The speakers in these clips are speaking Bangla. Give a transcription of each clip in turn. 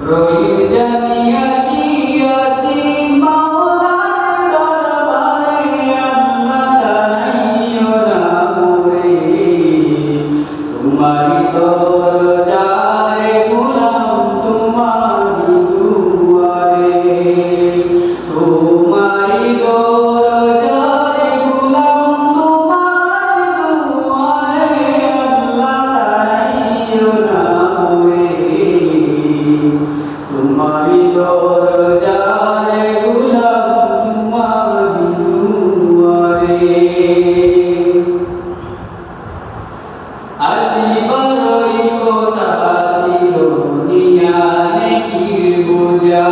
রহিম জানিয়াছি মাওলার দরবারে আল্লাহ জানাইও না মোরে তোমারি দরজারে গোলাম তোমারি দুয়ারে তোমারি দরজারে গোলাম তোমারি দুয়ারে আল্লাহ জানাইও না মোরে तुम्हारी दरजारे गुलाम तुम्हारी दुआरे আসিবারই কথা ছিল নিয়ানে কি বোঝা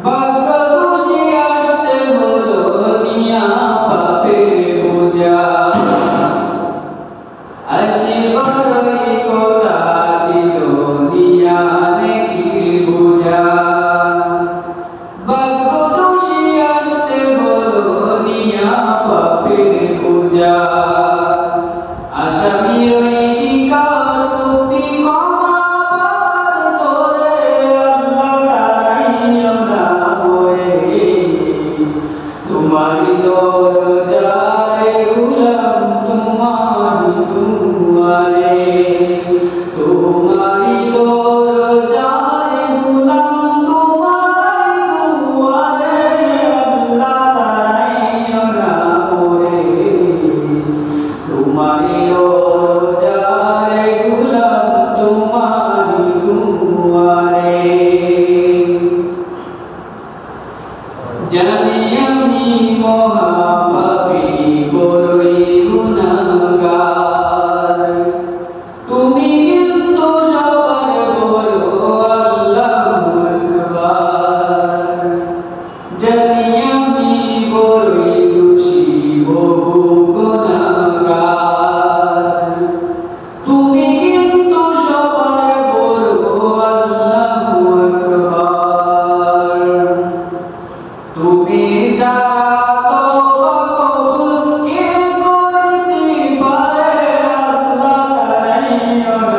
ভাগ্য দোষী আসতে হলো নিয়া পাপের বোঝা আসিবারই কথা ছিল নিয়ানে কি বোঝা ভাগ্য দোষী আসতে হলো নিয়া পাপের বোঝা আসামি ওই শিকার মুক্তি ক্ষমা পাবার তোরে আল্লাহ তারাইও না মোরে তোমারি দরজারে গোলাম তোমারি দুয়ারে তোমারি দরজারে গোলাম তোমারি দুয়ারে আল্লাহ তারাইও না মোরে তোমারি দরজারে গোলাম তোমারি দুয়ারে জানি আমি মহাপাপী বড়ই গুনাহগার তুমি কিন্তু সবার বড় আল্লাহু আকবার জানি আমি বড়ই দোষী বহু গুনাহগার তুমি কিন্তু সবার বড় আল্লাহু আকবার তুমি যারা তওবা কবুল কে করিতে পারে আল্লাহ তারাইও না